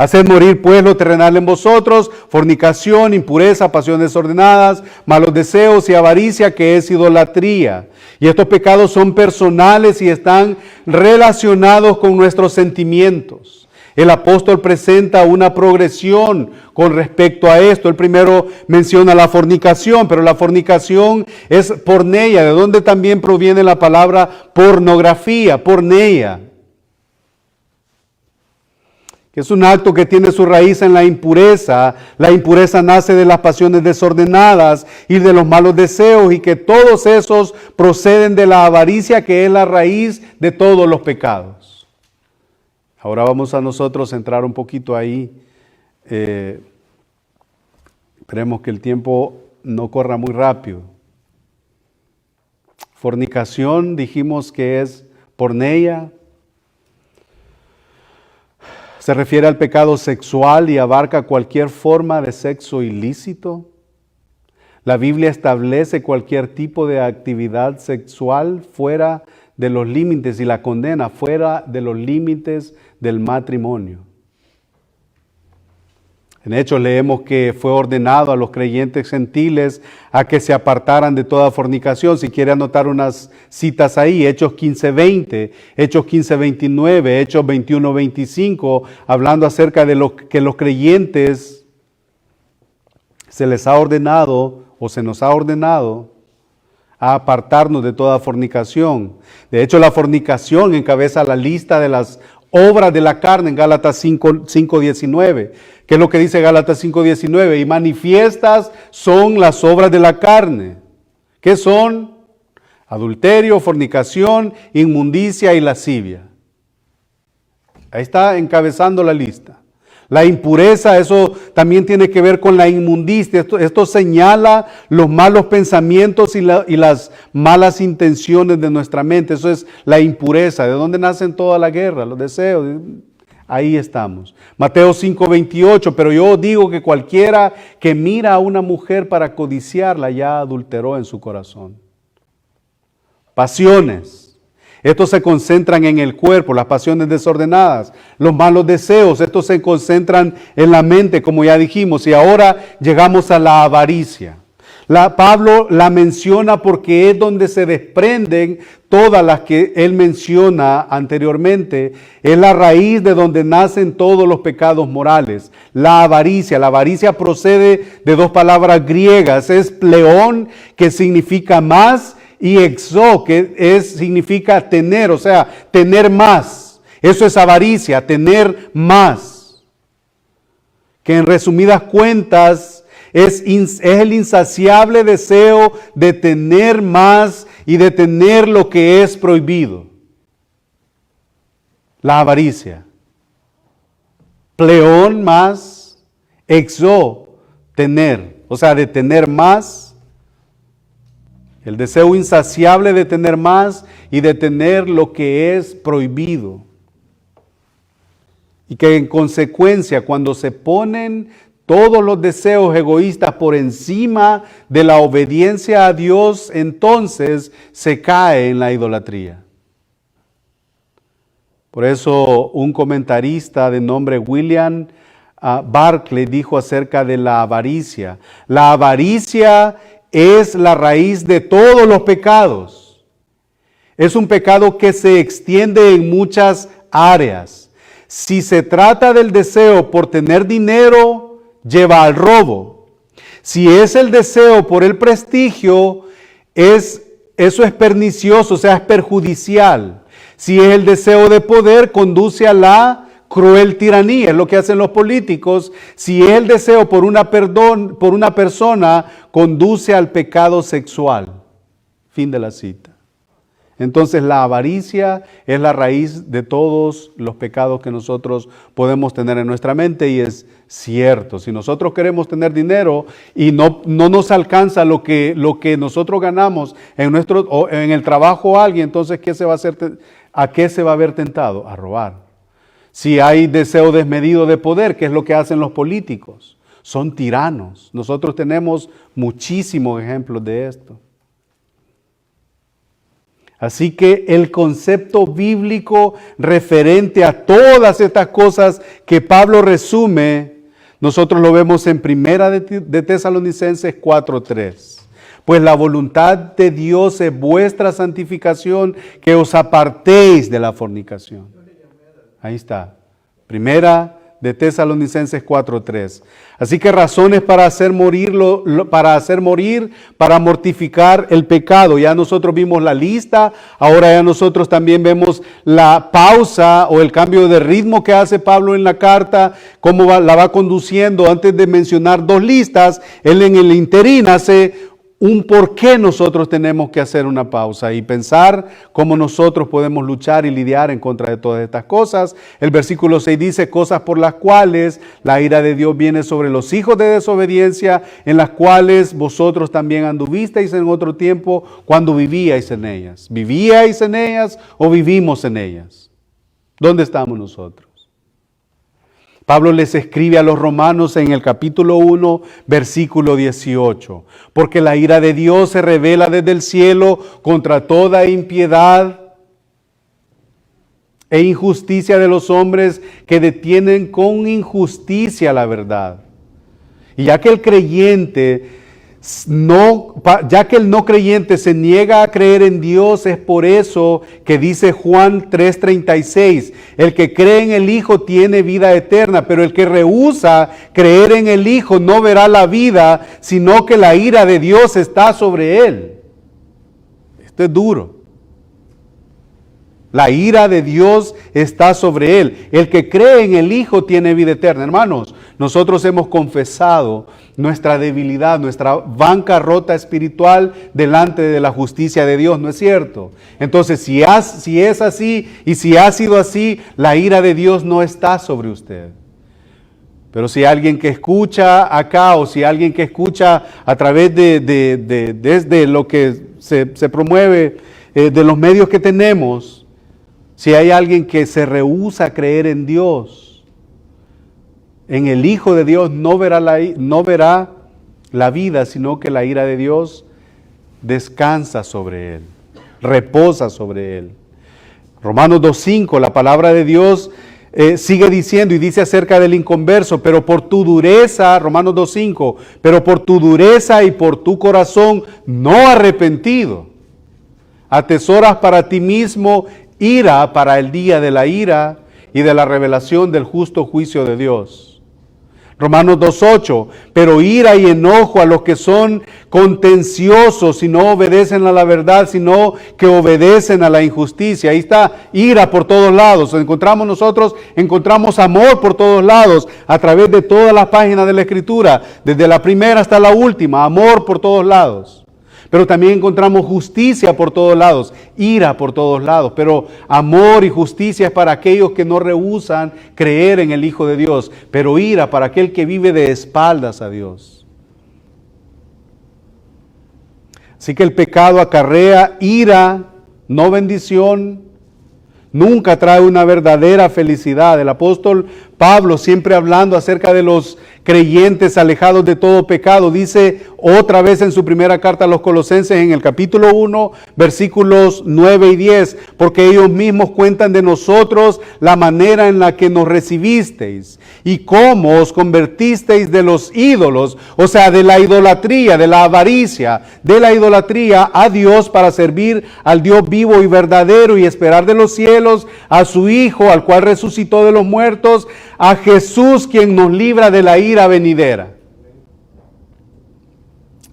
Haced morir pues lo terrenal en vosotros, fornicación, impureza, pasiones desordenadas, malos deseos y avaricia, que es idolatría. Y estos pecados son personales y están relacionados con nuestros sentimientos. El apóstol presenta una progresión con respecto a esto. El primero menciona la fornicación, pero la fornicación es porneia, de donde también proviene la palabra pornografía, porneia. Es un acto que tiene su raíz en la impureza. La impureza nace de las pasiones desordenadas y de los malos deseos, y que todos esos proceden de la avaricia, que es la raíz de todos los pecados. Ahora vamos a nosotros entrar un poquito ahí. Esperemos que el tiempo no corra muy rápido. Fornicación, dijimos que es porneia. Se refiere al pecado sexual y abarca cualquier forma de sexo ilícito. La Biblia establece cualquier tipo de actividad sexual fuera de los límites y la condena fuera de los límites del matrimonio. En Hechos leemos que fue ordenado a los creyentes gentiles a que se apartaran de toda fornicación. Si quiere anotar unas citas ahí, Hechos 15:20, Hechos 15:29, Hechos 21:25, hablando acerca de lo que los creyentes se les ha ordenado o se nos ha ordenado a apartarnos de toda fornicación. De hecho, la fornicación encabeza la lista de las obras de la carne en Gálatas 5:19. ¿Qué es lo que dice Gálatas 5:19? Y manifiestas son las obras de la carne. ¿Qué son? Adulterio, fornicación, inmundicia y lascivia. Ahí está encabezando la lista. La impureza, eso también tiene que ver con la inmundicia. Esto señala los malos pensamientos y las malas intenciones de nuestra mente. Eso es la impureza. ¿De dónde nacen toda la guerra? Los deseos. Ahí estamos. Mateo 5:28, pero yo digo que cualquiera que mira a una mujer para codiciarla ya adulteró en su corazón. Pasiones. Estos se concentran en el cuerpo, las pasiones desordenadas, los malos deseos, estos se concentran en la mente, como ya dijimos, y ahora llegamos a la avaricia. Pablo la menciona porque es donde se desprenden todas las que él menciona anteriormente. Es la raíz de donde nacen todos los pecados morales. La avaricia procede de dos palabras griegas, es pleón, que significa más, y exo, que significa tener, o sea, tener más. Eso es avaricia, tener más. Que en resumidas cuentas es el insaciable deseo de tener más y de tener lo que es prohibido. La avaricia. Pleón, más, exo, tener, o sea, de tener más. El deseo insaciable de tener más y de tener lo que es prohibido. Y que en consecuencia, cuando se ponen todos los deseos egoístas por encima de la obediencia a Dios, entonces se cae en la idolatría. Por eso un comentarista de nombre William Barclay dijo acerca de la avaricia. La avaricia es la raíz de todos los pecados. Es un pecado que se extiende en muchas áreas. Si se trata del deseo por tener dinero, lleva al robo. Si es el deseo por el prestigio, eso es pernicioso, o sea, es perjudicial. Si es el deseo de poder, conduce a la cruel tiranía, es lo que hacen los políticos. Si es el deseo por una persona, conduce al pecado sexual. Fin de la cita. Entonces la avaricia es la raíz de todos los pecados que nosotros podemos tener en nuestra mente, y es cierto. Si nosotros queremos tener dinero y no nos alcanza lo que nosotros ganamos en el trabajo o alguien, entonces ¿a qué se va a ver tentado? A robar. Si hay deseo desmedido de poder, ¿qué es lo que hacen los políticos? Son tiranos. Nosotros tenemos muchísimos ejemplos de esto. Así que el concepto bíblico referente a todas estas cosas que Pablo resume, nosotros lo vemos en Primera de Tesalonicenses 4:3. Pues la voluntad de Dios es vuestra santificación, que os apartéis de la fornicación. Ahí está. Primera de Tesalonicenses 4:3. Así que razones para hacer morir, para mortificar el pecado. Ya nosotros vimos la lista, ahora ya nosotros también vemos la pausa o el cambio de ritmo que hace Pablo en la carta, cómo la va conduciendo. Antes de mencionar dos listas, él en el interín hace un por qué nosotros tenemos que hacer una pausa y pensar cómo nosotros podemos luchar y lidiar en contra de todas estas cosas. El versículo 6 dice: cosas por las cuales la ira de Dios viene sobre los hijos de desobediencia, en las cuales vosotros también anduvisteis en otro tiempo cuando vivíais en ellas. ¿Vivíais en ellas o vivimos en ellas? ¿Dónde estamos nosotros? Pablo les escribe a los romanos en el capítulo 1, versículo 18. Porque la ira de Dios se revela desde el cielo contra toda impiedad e injusticia de los hombres que detienen con injusticia la verdad. Y ya que el no creyente se niega a creer en Dios, es por eso que dice Juan 3:36, el que cree en el Hijo tiene vida eterna, pero el que rehúsa creer en el Hijo no verá la vida, sino que la ira de Dios está sobre él. Esto es duro. La ira de Dios está sobre él. El que cree en el Hijo tiene vida eterna. Hermanos, nosotros hemos confesado nuestra debilidad, nuestra bancarrota espiritual delante de la justicia de Dios, ¿no es cierto? Entonces, si es así y si ha sido así, la ira de Dios no está sobre usted. Pero si alguien que escucha acá o si alguien que escucha a través desde lo que se promueve, de los medios que tenemos, si hay alguien que se rehúsa a creer en Dios, en el Hijo de Dios, no verá la vida, sino que la ira de Dios descansa sobre él, reposa sobre él. Romanos 2:5, la palabra de Dios sigue diciendo y dice acerca del inconverso, pero por tu dureza, Romanos 2:5, pero por tu dureza y por tu corazón no arrepentido, atesoras para ti mismo ira para el día de la ira y de la revelación del justo juicio de Dios. Romanos 2:8, pero ira y enojo a los que son contenciosos y no obedecen a la verdad, sino que obedecen a la injusticia. Ahí está ira por todos lados. Encontramos amor por todos lados, a través de todas las páginas de la Escritura, desde la primera hasta la última, amor por todos lados. Pero también encontramos justicia por todos lados, ira por todos lados. Pero amor y justicia es para aquellos que no rehúsan creer en el Hijo de Dios. Pero ira para aquel que vive de espaldas a Dios. Así que el pecado acarrea ira, no bendición. Nunca trae una verdadera felicidad. El apóstol Pablo, siempre hablando acerca de los creyentes alejados de todo pecado, dice otra vez en su primera carta a los Colosenses en el capítulo 1, versículos 9 y 10, porque ellos mismos cuentan de nosotros la manera en la que nos recibisteis y cómo os convertisteis de los ídolos, o sea, de la idolatría, de la avaricia, de la idolatría a Dios para servir al Dios vivo y verdadero y esperar de los cielos a su Hijo, al cual resucitó de los muertos, a Jesús, quien nos libra de la ira venidera.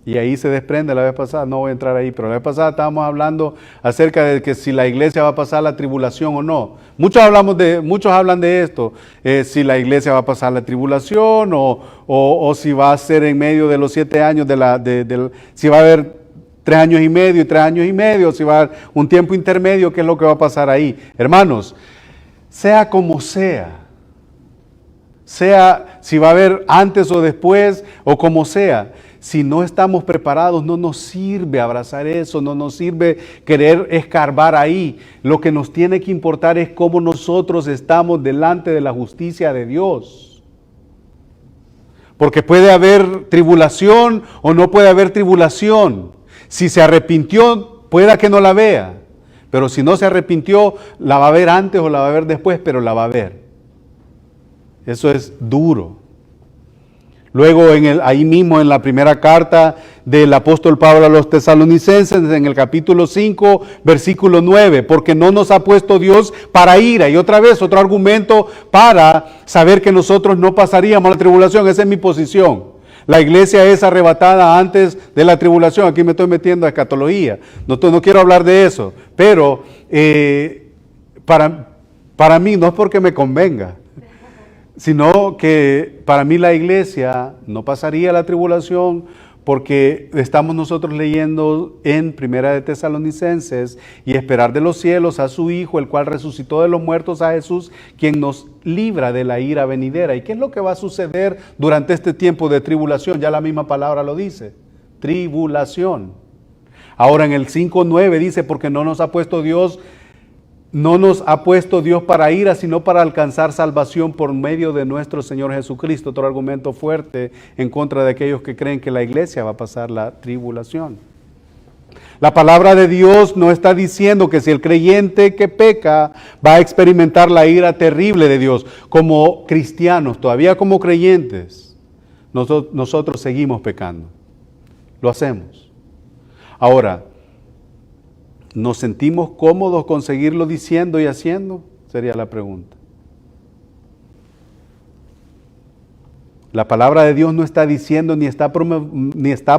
Y ahí se desprende la vez pasada, no voy a entrar ahí, pero la vez pasada estábamos hablando acerca de que si la iglesia va a pasar la tribulación o no. Muchos hablan de esto, si la iglesia va a pasar la tribulación o si va a ser en medio de los 7 años, si va a haber 3 años y medio y 3 años y medio, si va a haber un tiempo intermedio, ¿qué es lo que va a pasar ahí? Hermanos, sea como sea si va a haber antes o después o como sea, si no estamos preparados, no nos sirve abrazar eso, no nos sirve querer escarbar ahí. Lo que nos tiene que importar es cómo nosotros estamos delante de la justicia de Dios. Porque puede haber tribulación o no puede haber tribulación. Si se arrepintió, pueda que no la vea. Pero si no se arrepintió, la va a ver antes o la va a ver después, pero la va a ver. Eso es duro. Luego ahí mismo en la primera carta del apóstol Pablo a los tesalonicenses, en el capítulo 5, versículo 9, porque no nos ha puesto Dios para ira. Y otra vez, otro argumento para saber que nosotros no pasaríamos la tribulación. Esa es mi posición. La iglesia es arrebatada antes de la tribulación. Aquí me estoy metiendo a escatología. No quiero hablar de eso. Pero para mí no es porque me convenga, sino que para mí la iglesia no pasaría la tribulación porque estamos nosotros leyendo en Primera de Tesalonicenses y esperar de los cielos a su Hijo, el cual resucitó de los muertos, a Jesús, quien nos libra de la ira venidera. ¿Y qué es lo que va a suceder durante este tiempo de tribulación? Ya la misma palabra lo dice, tribulación. Ahora en el 5:9 dice, porque no nos ha puesto Dios para ira, sino para alcanzar salvación por medio de nuestro Señor Jesucristo. Otro argumento fuerte en contra de aquellos que creen que la iglesia va a pasar la tribulación. La palabra de Dios no está diciendo que si el creyente que peca va a experimentar la ira terrible de Dios. Como cristianos, todavía como creyentes, nosotros seguimos pecando. Lo hacemos. Ahora, ¿nos sentimos cómodos con seguirlo diciendo y haciendo? Sería la pregunta. La palabra de Dios no está diciendo ni está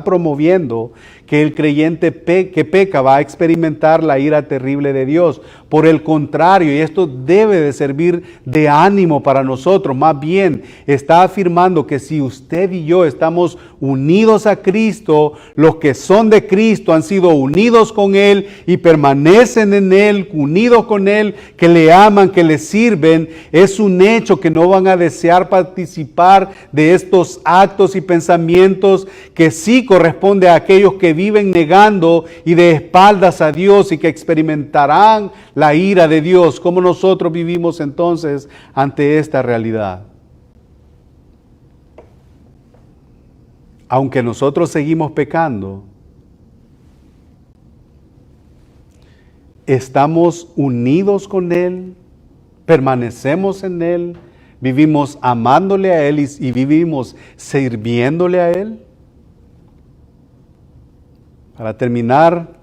promoviendo que el creyente que peca va a experimentar la ira terrible de Dios. Por el contrario, y esto debe de servir de ánimo para nosotros, más bien está afirmando que si usted y yo estamos unidos a Cristo, los que son de Cristo han sido unidos con Él y permanecen en Él, unidos con Él, que le aman, que le sirven, es un hecho que no van a desear participar de estos actos y pensamientos que sí corresponde a aquellos que viven negando y de espaldas a Dios y que experimentarán la ira de Dios. ¿Cómo nosotros vivimos entonces ante esta realidad? Aunque nosotros seguimos pecando, estamos unidos con Él, permanecemos en Él, vivimos amándole a Él y vivimos sirviéndole a Él. Para terminar,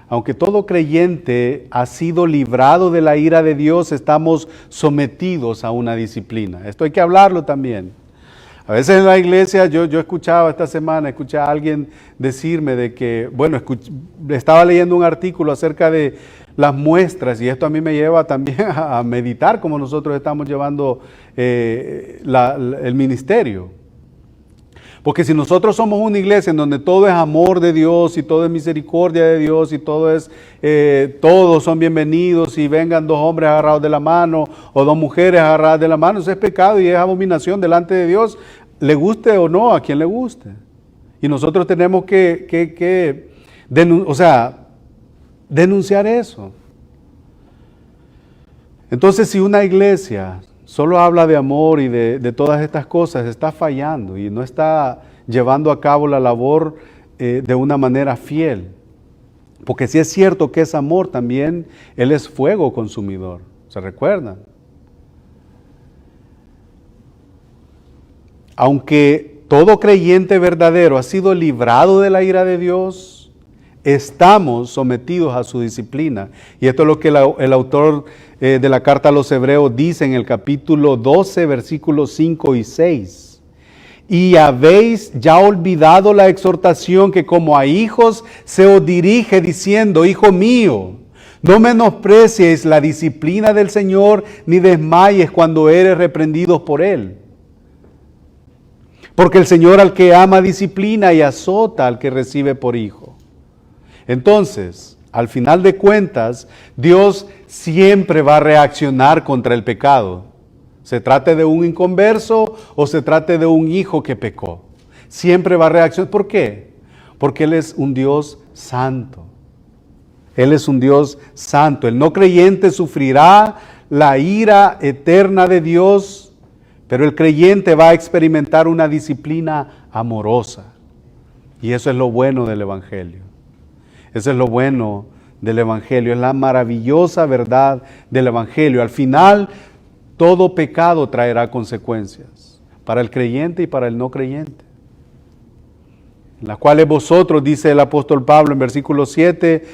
aunque todo creyente ha sido librado de la ira de Dios, estamos sometidos a una disciplina. Esto hay que hablarlo también. A veces en la iglesia, yo escuchaba esta semana, escuché a alguien decirme de que, estaba leyendo un artículo acerca de las muestras, y esto a mí me lleva también a meditar como nosotros estamos llevando el ministerio. Porque si nosotros somos una iglesia en donde todo es amor de Dios y todo es misericordia de Dios y todos son bienvenidos y vengan dos hombres agarrados de la mano o dos mujeres agarradas de la mano, eso es pecado y es abominación delante de Dios, le guste o no, a quien le guste. Y nosotros tenemos que denunciar eso. Entonces, si una iglesia solo habla de amor y de todas estas cosas, está fallando y no está llevando a cabo la labor de una manera fiel. Porque si es cierto que es amor, también Él es fuego consumidor. ¿Se recuerdan? Aunque todo creyente verdadero ha sido librado de la ira de Dios, estamos sometidos a su disciplina. Y esto es lo que el autor de la carta a los Hebreos dice en el capítulo 12, versículos 5 y 6. Y habéis ya olvidado la exhortación que como a hijos se os dirige diciendo: Hijo mío, no menosprecies la disciplina del Señor, ni desmayes cuando eres reprendido por Él. Porque el Señor al que ama disciplina y azota al que recibe por hijo. Entonces, al final de cuentas, Dios siempre va a reaccionar contra el pecado. Se trate de un inconverso o se trate de un hijo que pecó. Siempre va a reaccionar. ¿Por qué? Porque Él es un Dios santo. Él es un Dios santo. El no creyente sufrirá la ira eterna de Dios, pero el creyente va a experimentar una disciplina amorosa. Y eso es lo bueno del Evangelio. Eso es lo bueno del Evangelio, es la maravillosa verdad del Evangelio. Al final, todo pecado traerá consecuencias para el creyente y para el no creyente. En las cuales vosotros, dice el apóstol Pablo en versículo 7,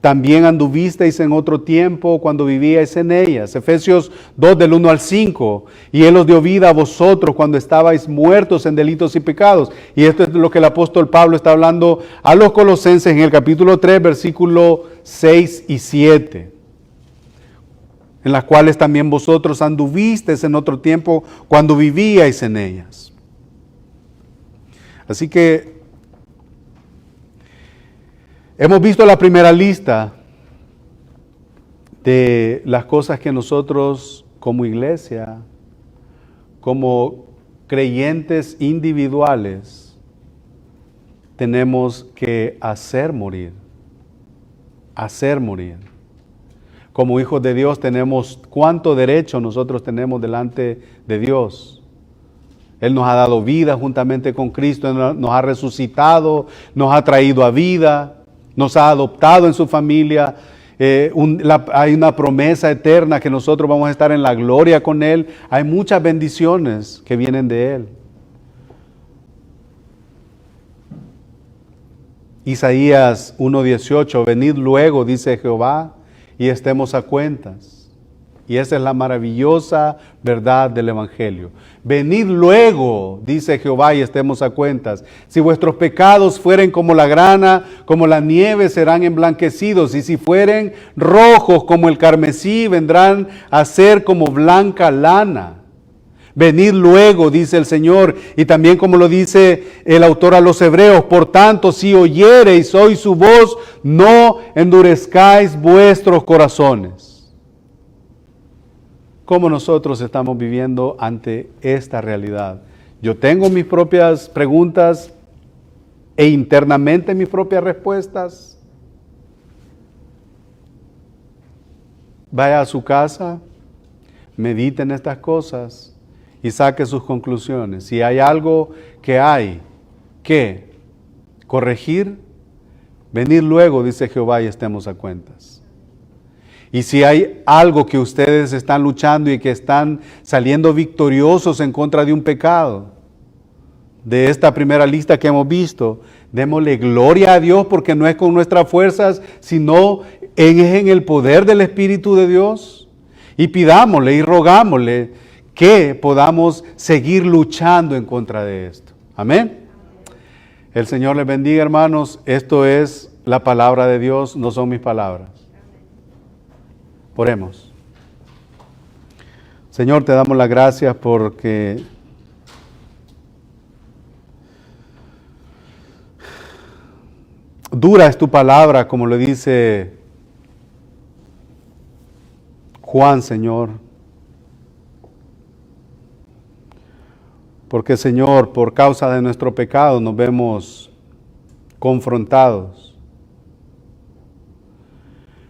también anduvisteis en otro tiempo cuando vivíais en ellas. Efesios 2 del 1 al 5. Y Él os dio vida a vosotros cuando estabais muertos en delitos y pecados. Y esto es lo que el apóstol Pablo está hablando a los colosenses en el capítulo 3, versículo 6 y 7. En las cuales también vosotros anduvisteis en otro tiempo cuando vivíais en ellas. Así que hemos visto la primera lista de las cosas que nosotros como iglesia, como creyentes individuales, tenemos que hacer morir. Hacer morir. Como hijos de Dios tenemos cuánto derecho nosotros tenemos delante de Dios. Él nos ha dado vida juntamente con Cristo, nos ha resucitado, nos ha traído a vida, nos ha adoptado en su familia. Hay una promesa eterna que nosotros vamos a estar en la gloria con Él. Hay muchas bendiciones que vienen de Él. Isaías 1:18, venid luego, dice Jehová, y estemos a cuentas. Y esa es la maravillosa verdad del Evangelio. Venid luego, dice Jehová, y estemos a cuentas. Si vuestros pecados fueren como la grana, como la nieve, serán emblanquecidos. Y si fueren rojos como el carmesí, vendrán a ser como blanca lana. Venid luego, dice el Señor, y también como lo dice el autor a los Hebreos, por tanto, si oyereis hoy su voz, no endurezcáis vuestros corazones. ¿Cómo nosotros estamos viviendo ante esta realidad? Yo tengo mis propias preguntas e internamente mis propias respuestas. Vaya a su casa, medite en estas cosas y saque sus conclusiones. Si hay algo que hay que corregir, venid luego, dice Jehová, y estemos a cuentas. Y si hay algo que ustedes están luchando y que están saliendo victoriosos en contra de un pecado, de esta primera lista que hemos visto, démosle gloria a Dios porque no es con nuestras fuerzas, sino es en el poder del Espíritu de Dios. Y pidámosle y rogámosle que podamos seguir luchando en contra de esto. Amén. El Señor les bendiga, hermanos. Esto es la palabra de Dios, no son mis palabras. Oremos. Señor, te damos las gracias porque dura es tu palabra, como lo dice Juan, Señor. Porque, Señor, por causa de nuestro pecado nos vemos confrontados.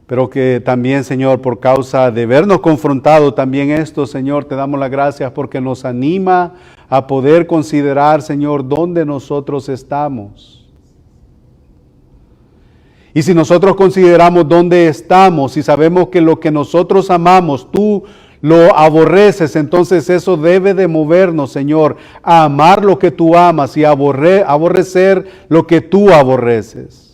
Pero que también, Señor, por causa de vernos confrontado también esto, Señor, te damos las gracias porque nos anima a poder considerar, Señor, dónde nosotros estamos. Y si nosotros consideramos dónde estamos y sabemos que lo que nosotros amamos, tú lo aborreces, entonces eso debe de movernos, Señor, a amar lo que tú amas y a aborrecer lo que tú aborreces.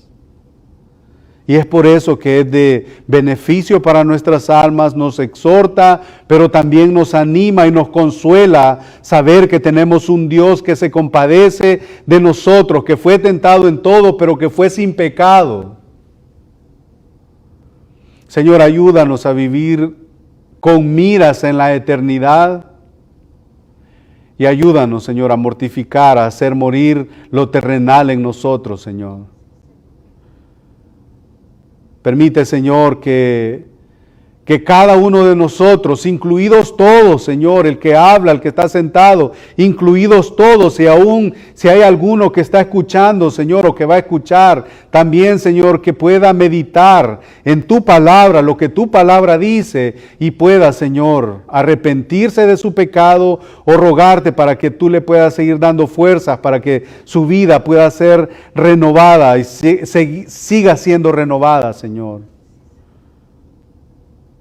Y es por eso que es de beneficio para nuestras almas, nos exhorta, pero también nos anima y nos consuela saber que tenemos un Dios que se compadece de nosotros, que fue tentado en todo, pero que fue sin pecado. Señor, ayúdanos a vivir con miras en la eternidad y ayúdanos, Señor, a mortificar, a hacer morir lo terrenal en nosotros, Señor. Permite, Señor, que cada uno de nosotros, incluidos todos, Señor, el que habla, el que está sentado, incluidos todos, y aún si hay alguno que está escuchando, Señor, o que va a escuchar, también, Señor, que pueda meditar en tu palabra, lo que tu palabra dice, y pueda, Señor, arrepentirse de su pecado o rogarte para que tú le puedas seguir dando fuerzas, para que su vida pueda ser renovada y siga siendo renovada, Señor.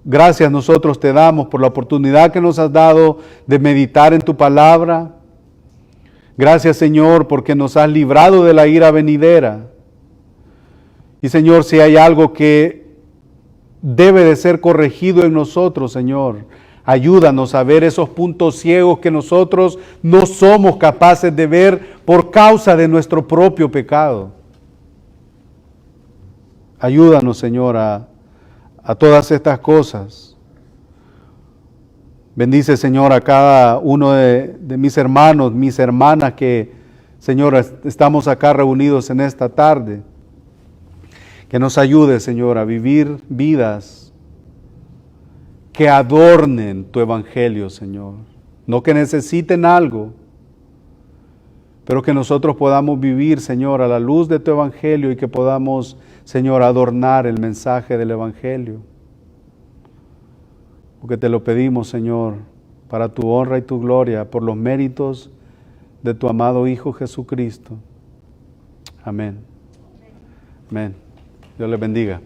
Gracias nosotros te damos por la oportunidad que nos has dado de meditar en tu palabra. Gracias, Señor, porque nos has librado de la ira venidera. Y, Señor, si hay algo que debe de ser corregido en nosotros, Señor, ayúdanos a ver esos puntos ciegos que nosotros no somos capaces de ver por causa de nuestro propio pecado. Ayúdanos, Señor, a todas estas cosas. Bendice, Señor, a cada uno de mis hermanos, mis hermanas que, Señor, estamos acá reunidos en esta tarde. Que nos ayude, Señor, a vivir vidas que adornen tu evangelio, Señor. No que necesiten algo, pero que nosotros podamos vivir, Señor, a la luz de tu evangelio y que podamos, Señor, adornar el mensaje del evangelio. Porque te lo pedimos, Señor, para tu honra y tu gloria, por los méritos de tu amado Hijo Jesucristo. Amén. Amén. Dios les bendiga.